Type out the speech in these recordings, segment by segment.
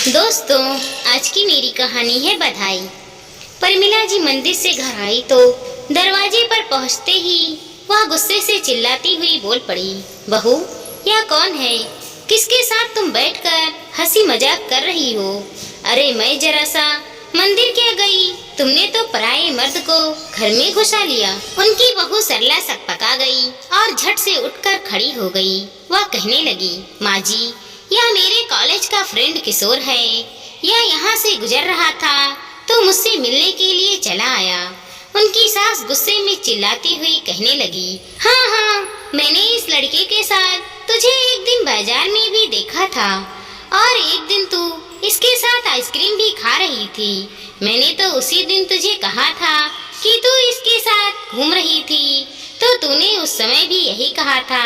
दोस्तों, आज की मेरी कहानी है बधाई। परमिला जी मंदिर से घर आई तो दरवाजे पर पहुंचते ही वह गुस्से से चिल्लाती हुई बोल पड़ी, बहू, यह कौन है? किसके साथ तुम बैठकर हंसी मजाक कर रही हो? अरे मैं जरा सा मंदिर क्या गई, तुमने तो पराये मर्द को घर में घुसा लिया। उनकी बहू सरला सकपका गई और झट से उठकर खड़ी हो गई। वह कहने लगी, माँ जी, यह मेरे कॉलेज का फ्रेंड किशोर है। यह यहाँ से गुजर रहा था तो मुझसे मिलने के लिए चला आया। उनकी सास गुस्से में चिल्लाती हुई कहने लगी, हाँ हाँ, मैंने इस लड़के के साथ तुझे एक दिन बाजार में भी देखा था और एक दिन तू इसके साथ आइसक्रीम भी खा रही थी। मैंने तो उसी दिन तुझे कहा था कि तू इसके साथ घूम रही थी, तो तूने उस समय भी यही कहा था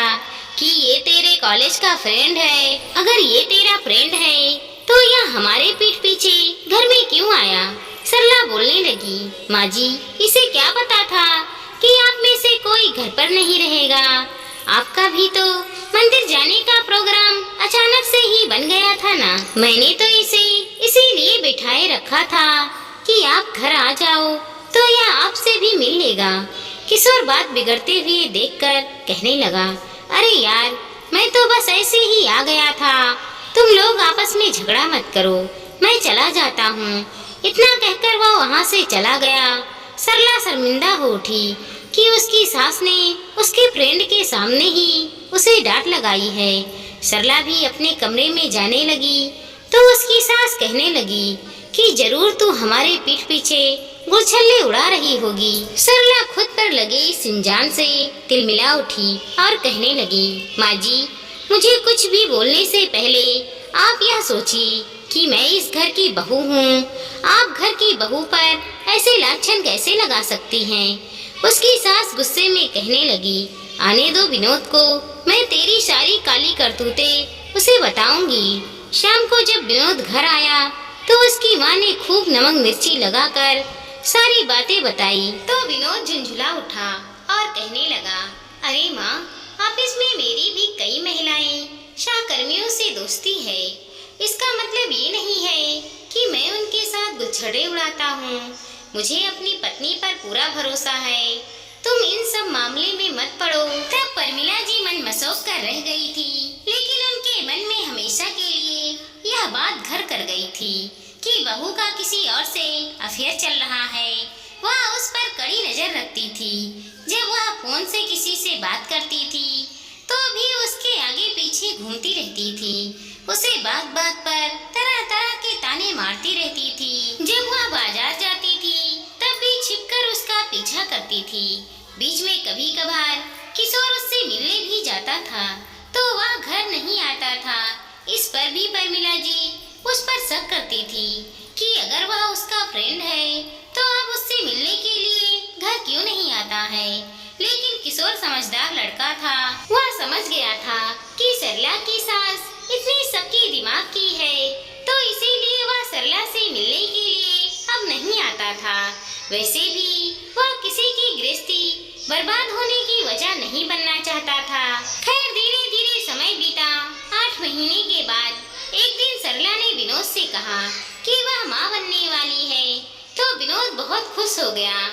कि ये तेरे कॉलेज का फ्रेंड है। अगर ये तेरा फ्रेंड है तो यह हमारे पीठ पीछे घर में क्यों आया? सरला बोलने लगी, माँ जी, इसे क्या पता था कि आप में से कोई घर पर नहीं रहेगा। आपका भी तो मंदिर जाने का प्रोग्राम अचानक से ही बन गया था ना। मैंने तो इसे इसीलिए बिठाए रखा था कि आप घर आ जाओ तो यह आपसे भी मिल लेगा। किशोर बात बिगड़ते हुए देखकर कहने लगा, अरे यार, मैं तो बस ऐसे ही आ गया था। तुम लोग आपस में झगड़ा मत करो, मैं चला जाता हूँ। इतना कहकर वह वहाँ से चला गया। सरला शर्मिंदा हो उठी कि उसकी सास ने उसके फ्रेंड के सामने ही उसे डांट लगाई है। सरला भी अपने कमरे में जाने लगी तो उसकी सास कहने लगी कि जरूर तू हमारे पीठ पीछे गुलछल्ले उड़ा रही होगी। सरला खुद पर लगे इस इंजान से तिलमिला उठी और कहने लगी, माँ जी, मुझे कुछ भी बोलने से पहले आप यह सोचिए कि मैं इस घर की बहू हूँ। आप घर की बहू पर ऐसे लाछन कैसे लगा सकती हैं? उसकी सास गुस्से में कहने लगी, आने दो विनोद को, मैं तेरी सारी काली करतूतें उसे बताऊंगी। शाम को जब विनोद घर आया तो उसकी माँ ने खूब नमक मिर्ची लगाकर सारी बातें बताई तो विनोद झुंझुला उठा और कहने लगा, अरे माँ, ऑफिस में मेरी भी कई महिलाएं सहकर्मियों से दोस्ती है। इसका मतलब ये नहीं है कि मैं उनके साथ गुच्छड़े उड़ाता हूँ। मुझे अपनी पत्नी पर पूरा भरोसा है। तुम इन सब मामले में मत पड़ो। तब परमिला जी मन मसौक कर रह गई थी, लेकिन उनके मन में हमेशा के लिए यह बात घर कर गई थी कि बहू का किसी और से अफेयर चल रहा है। वह उस पर कड़ी नजर रखती थी। जब वह फोन से किसी से बात करती थी तो भी उसके आगे पीछे घूमती रहती थी। उसे बात बात पर तरह तरह के ताने मारती रहती थी। जब वह बाजार जाती थी तब भी छिपकर उसका पीछा करती थी। बीच में कभी कभार किशोर उससे मिलने भी जाता था तो वह घर नहीं आता था। इस पर भी परमिला जी उस पर शक करती थी कि अगर वह उसका फ्रेंड है तो अब उससे मिलने के लिए घर क्यों नहीं आता है। लेकिन किशोर समझदार लड़का था। वह समझ गया था कि सरला की सास इतनी सबकी दिमाग की है, तो इसीलिए वह सरला से मिलने के लिए अब नहीं आता था। वैसे भी वह किसी की गृहस्थी बर्बाद होने की वजह नहीं बनना चाहता था। खैर, धीरे धीरे समय बीता। 8 महीने के बाद एक दिन सरला ने विनोद से कहा कि वह माँ बनने वाली है, तो विनोद बहुत खुश हो गया।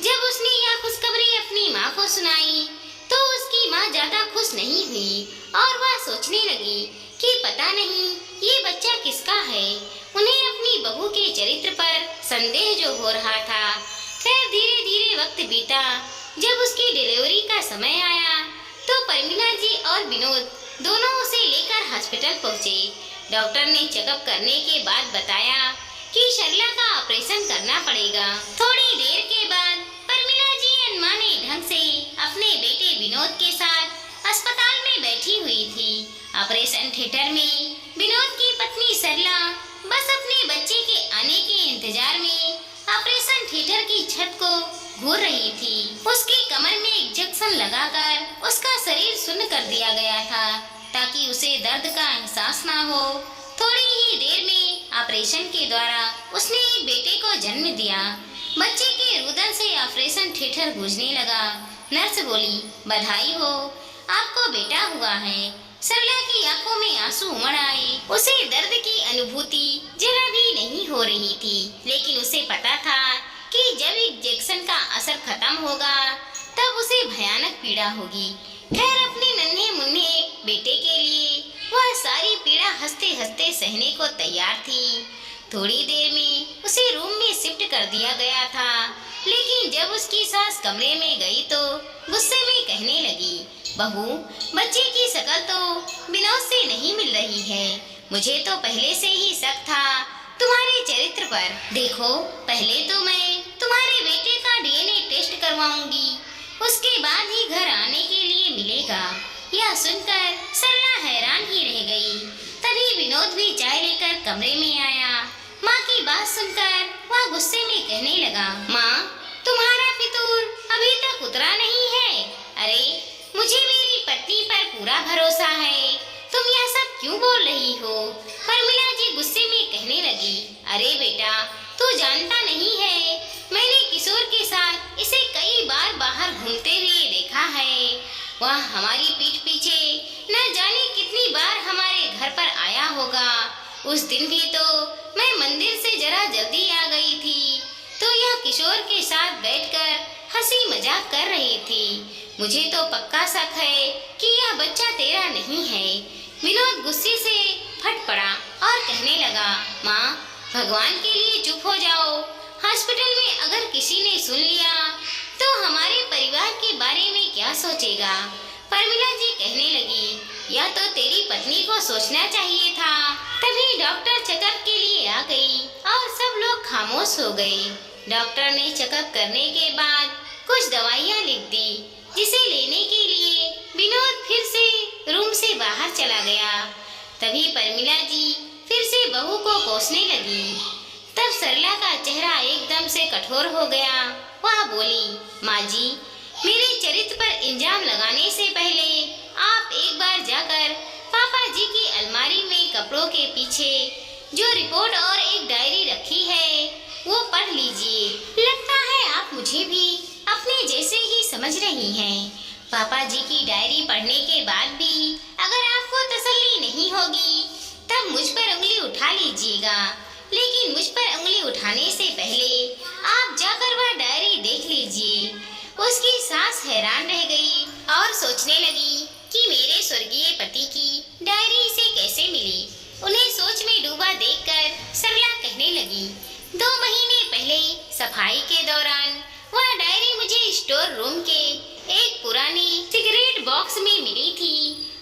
जब उसने यह खुशखबरी अपनी माँ को सुनाई तो उसकी माँ ज्यादा खुश नहीं हुई और वह सोचने लगी कि पता नहीं ये बच्चा किसका है। उन्हें अपनी बहू के चरित्र पर संदेह जो हो रहा था। खैर, धीरे धीरे वक्त बीता। जब उसकी डिलीवरी का समय आया तो परमिला जी और विनोद दोनों उसे लेकर हॉस्पिटल पहुँचे। डॉक्टर ने चेकअप करने के बाद बताया कि सरला का ऑपरेशन करना पड़ेगा। थोड़ी देर के बाद परमिला जी अनमाने ढंग से अपने बेटे विनोद के साथ अस्पताल में बैठी हुई थी। ऑपरेशन थिएटर में विनोद की पत्नी सरला बस अपने बच्चे के आने के इंतजार में ऑपरेशन थिएटर की छत को घूर रही थी। उसकी कमर में इंजेक्शन लगाकर उसका शरीर सुन्न कर दिया गया था ताकि उसे दर्द का एहसास ना हो। थोड़ी ही देर में ऑपरेशन के द्वारा उसने एक बेटे को जन्म दिया। बच्चे के रुदन से ऑपरेशन थिएटर गूंजने लगा। नर्स बोली, बधाई हो, आपको बेटा हुआ है। सरला की आंखों में आंसू उमड़ आए। उसे दर्द की अनुभूति जरा भी नहीं हो रही थी, लेकिन उसे पता था कि जब इंजेक्शन का असर खत्म होगा तब उसे भयानक पीड़ा होगी। खैर, अपने नन्हे मुन्ने बेटे के लिए वह सारी पीड़ा हंसते हंसते सहने को तैयार थी। थोड़ी देर में उसे रूम में शिफ्ट कर दिया गया था, लेकिन जब उसकी सास कमरे में गई तो गुस्से में कहने लगी, बहू, बच्चे की शक्ल तो विनोद से नहीं मिल रही है। मुझे तो पहले से ही शक था तुम्हारे चरित्र पर। देखो, पहले तो मैं तुम्हारे बेटे का डीएनए टेस्ट करवाऊंगी, उसके बाद ही घर आने के लिए मिलेगा। यह सुनकर सरला हैरान ही रह गई। तभी विनोद भी चाय लेकर कमरे में आया। माँ की बात सुनकर वह गुस्से में कहने लगा, माँ, तुम्हारा फितूर अभी तक उतरा नहीं है। अरे, मुझे मेरी पत्नी पर पूरा भरोसा है, तुम यह सब क्यों बोल रही हो? परमिला जी गुस्से में कहने लगी, अरे बेटा, तू जानता नहीं है, मैंने किशोर के साथ इसे कई बार बाहर घूमते हुए देखा है। वह हमारी पीठ पीछे न जाने कितनी बार हमारे घर पर आया होगा। उस दिन भी तो मैं मंदिर से जरा जल्दी आ गई थी, तो यह किशोर के साथ बैठकर हंसी मजाक कर रही थी। मुझे तो पक्का शक है कि यह बच्चा तेरा नहीं है। विनोद गुस्से से फट पड़ा और कहने लगा, माँ, भगवान के लिए चुप हो जाओ। हॉस्पिटल में अगर किसी ने सुन लिया तो हमारे परिवार के बारे में क्या सोचेगा? परमिला जी कहने लगी, यह तो तेरी पत्नी को सोचना चाहिए था। तभी डॉक्टर चेकअप के लिए आ गई और सब लोग खामोश हो गए। डॉक्टर ने चेकअप करने के बाद कुछ दवाइयाँ लिख दी, जिसे लेने के लिए विनोद फिर से रूम से बाहर चला गया। तभी परमिला जी फिर से बहू को कोसने लगी। तब सरला का चेहरा एकदम से कठोर हो गया। वह बोली, माँ जी, मेरे चरित्र पर इल्जाम लगाने से पहले आप एक बार जाकर पापा जी की अलमारी में कपड़ों के पीछे जो रिपोर्ट और एक डायरी रखी है वो पढ़ लीजिए। लगता है आप मुझे भी अपने जैसे ही समझ रही हैं। पापा जी की डायरी पढ़ने के बाद भी अगर आपको तसल्ली नहीं होगी तब मुझ पर उंगली उठा लीजिएगा, लेकिन मुझ पर उंगली उठाने से पहले आप जाकर वह डायरी देख लीजिए। उसकी सास हैरान रह गई और सोचने लगी कि मेरे स्वर्गीय पति की डायरी इसे कैसे मिली। उन्हें सोच में डूबा देखकर सरला कहने लगी, 2 महीने पहले सफाई के दौरान वह डायरी मुझे स्टोर रूम के एक पुराने सिगरेट बॉक्स में मिली थी।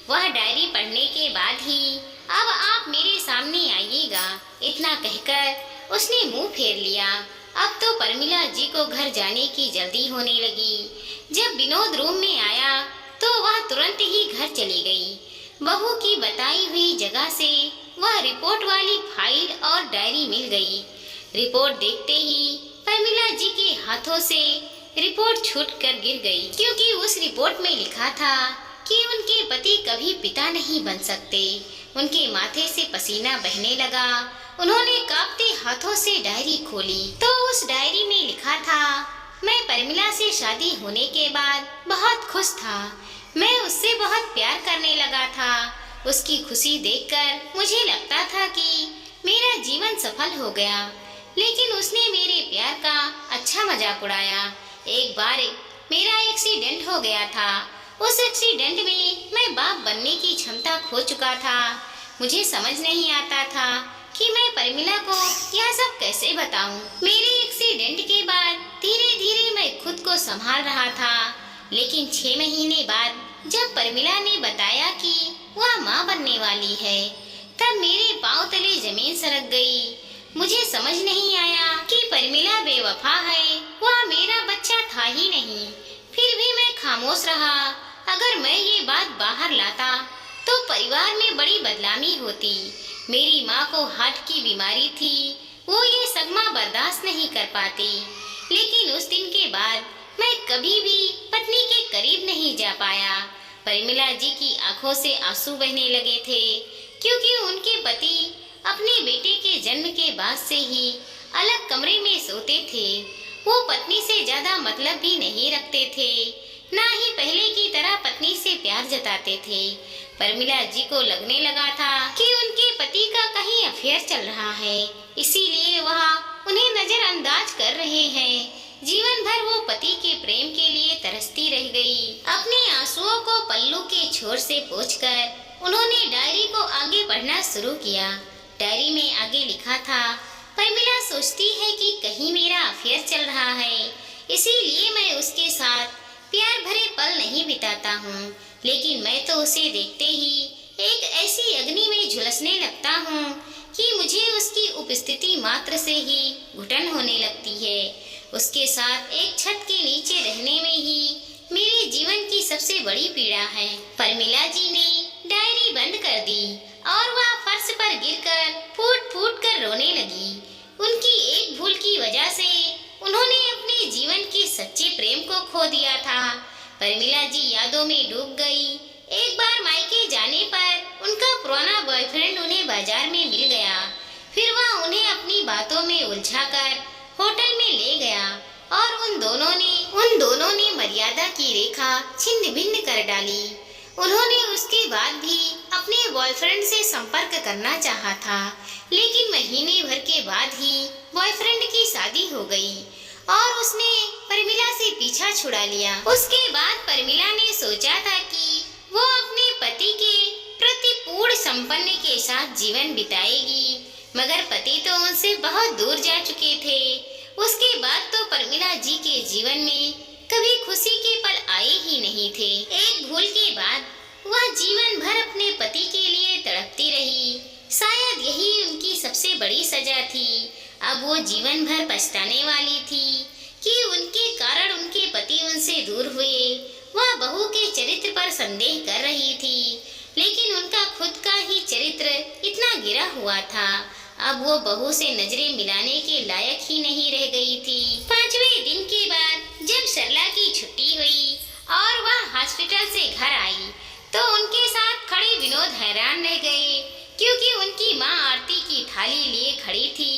वह डायरी पढ़ने के बाद ही अब आप मेरे सामने आइएगा। इतना कहकर उसने मुंह फेर लिया। अब तो परमिला जी को घर जाने की जल्दी होने लगी। जब विनोद रूम में आया तो वह तुरंत ही घर चली गई। बहू की बताई हुई जगह से वह रिपोर्ट वाली फाइल और डायरी मिल गई। रिपोर्ट देखते ही परमिला जी के हाथों से रिपोर्ट छूट कर गिर गई, क्योंकि उस रिपोर्ट में लिखा था कि उनके पति कभी पिता नहीं बन सकते। उनके माथे से पसीना बहने लगा। उन्होंने कांपते हाथों से डायरी खोली तो उस डायरी में लिखा था, मैं परमिला से शादी होने के बाद बहुत खुश था। मैं उससे बहुत प्यार करने लगा था। उसकी खुशी देखकर मुझे लगता था कि मेरा जीवन सफल हो गया, लेकिन उसने मेरे प्यार का अच्छा मजाक उड़ाया। एक बार मेरा एक्सीडेंट हो गया था। उस एक्सीडेंट में मैं बाप बनने की क्षमता खो चुका था। मुझे समझ नहीं आता था कि मैं परमिला को यह सब कैसे बताऊं। मेरे एक्सीडेंट के बाद धीरे धीरे मैं खुद को संभाल रहा था, लेकिन 6 महीने बाद जब परमिला ने बताया कि वह माँ बनने वाली है, तब मेरे पांव तले जमीन सरक गई। मुझे समझ नहीं आया कि परमिला बेवफा है, वह मेरा बच्चा था ही नहीं। फिर भी मैं खामोश रहा। अगर मैं ये बात बाहर लाता तो परिवार में बड़ी बदनामी होती। मेरी माँ को हार्ट की बीमारी थी, वो ये सदमा बर्दाश्त नहीं कर पाती। लेकिन उस दिन के बाद मैं कभी भी पत्नी के करीब नहीं जा पाया। परमिला जी की आंखों से आंसू बहने लगे थे, क्योंकि उनके पति अपने बेटे के जन्म के बाद से ही अलग कमरे में सोते थे। वो पत्नी से ज्यादा मतलब भी नहीं रखते थे, ना ही पहले की तरह पत्नी से प्यार जताते थे। परमिला जी को लगने लगा था कि उनके पति का कहीं अफेयर चल रहा है, इसीलिए वह उन्हें नजरअंदाज कर रहे हैं। जीवन भर वो पति के प्रेम के लिए तरसती रह गई। अपने आंसुओं को पल्लू के छोर से पोंछकर उन्होंने डायरी को आगे पढ़ना शुरू किया। डायरी में आगे लिखा था, परमिला सोचती है कि कहीं मेरा अफेयर चल रहा है, इसीलिए मैं उसके साथ प्यार भरे पल नहीं बिताता हूँ, लेकिन मैं तो उसे देखते ही एक ऐसी अग्नि में झुलसने लगता हूँ कि मुझे उसकी उपस्थिति मात्र से ही घुटन होने लगती है। उसके साथ एक छत के नीचे रहने में ही मेरे जीवन की सबसे बड़ी पीड़ा है। परमिला जी ने डायरी बंद कर दी और वह फर्श पर गिरकर फूट फूट कर रोने लगी। उनकी एक भूल की वजह से उन्होंने अपने जीवन के सच्चे प्रेम को खो दिया था। परमिला जी यादों में डूब गई। एक बार मायके जाने पर उनका पुराना बॉयफ्रेंड उन्हें बाजार में मिल गया। फिर वह उन्हें अपनी बातों में उलझाकर होटल में ले गया और उन दोनों ने मर्यादा की रेखा छिन्न भिन्न कर डाली। उन्होंने उसके बाद भी अपने बॉयफ्रेंड से संपर्क करना चाहा था, लेकिन महीने भर के बाद ही बॉयफ्रेंड की शादी हो गई और उसने परमिला से पीछा छुड़ा लिया। उसके बाद परमिला ने सोचा था कि वो अपने पति के प्रति पूर्ण संपन्न के साथ जीवन बिताएगी, मगर पति तो उनसे बहुत दूर जा चुके थे। उसके बाद तो परमिला जी के जीवन में कभी खुशी के पल आए ही नहीं थे। एक भूल के बाद वह जीवन भर अपने पति के लिए तड़पती रही। शायद यही उनकी सबसे बड़ी सजा थी। अब वो जीवन भर पछताने वाली थी कि उनके कारण उनके पति उनसे दूर हुए। वह बहू के चरित्र पर संदेह कर रही थी, लेकिन उनका खुद का ही चरित्र इतना गिरा हुआ था। अब वो बहू से नजरें मिलाने के लायक ही नहीं रह गई थी। 5वें दिन के बाद जब सरला की छुट्टी हुई और वह हॉस्पिटल से घर आई, तो उनके साथ खड़े विनोद हैरान रह गए, क्योंकि उनकी माँ आरती की थाली लिए खड़ी थी।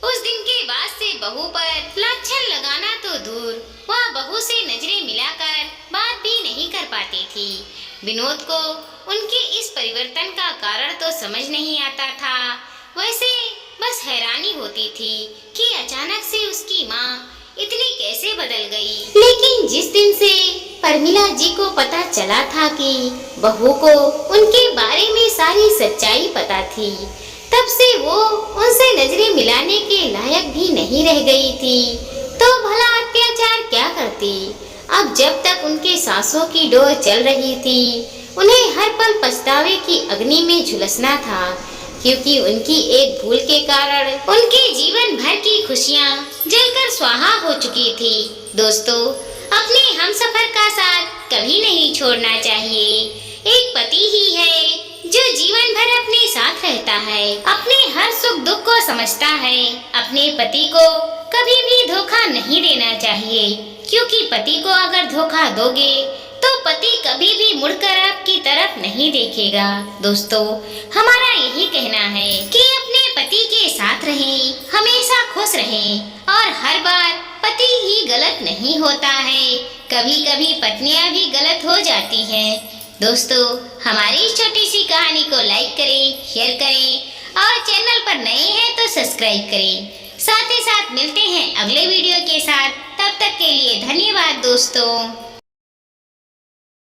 उस दिन के बाद से बहू पर लाछन लगाना तो दूर, वह बहू से नजरें मिलाकर बात भी नहीं कर पाती थी। विनोद को उनके इस परिवर्तन का कारण तो समझ नहीं आता था। वैसे बस हैरानी होती थी कि अचानक से उसकी माँ इतनी कैसे बदल गई। लेकिन जिस दिन से परमिला जी को पता चला था कि बहू को उनके बारे में सारी सच्चाई पता थी, तब से वो उनसे नजरें मिलाने के लायक भी नहीं रह गई थी। तो भला अत्याचार क्या करती। अब जब तक उनके सांसों की डोर चल रही थी, उन्हें हर पल पछतावे की अग्नि में झुलसना था, क्योंकि उनकी एक भूल के कारण उनके जीवन भर की खुशियाँ जलकर स्वाहा हो चुकी थी। दोस्तों, अपने हमसफर का साथ कभी नहीं छोड़ना चाहिए। एक पति ही है जो जीवन भर अपने साथ रहता है, अपने हर सुख दुख को समझता है। अपने पति को कभी भी धोखा नहीं देना चाहिए, क्योंकि पति को अगर धोखा दोगे तो पति कभी भी मुड़कर आपकी तरफ नहीं देखेगा। दोस्तों, हमारा यही कहना है कि अपने पति के साथ रहें, हमेशा खुश रहें और हर बार पति ही गलत नहीं होता है, कभी कभी पत्नियां भी गलत हो जाती हैं। दोस्तों, हमारी इस छोटी सी कहानी को लाइक करें, शेयर करें और चैनल पर नए हैं तो सब्सक्राइब करें। साथ ही साथ मिलते हैं अगले वीडियो के साथ। तब तक के लिए धन्यवाद दोस्तों।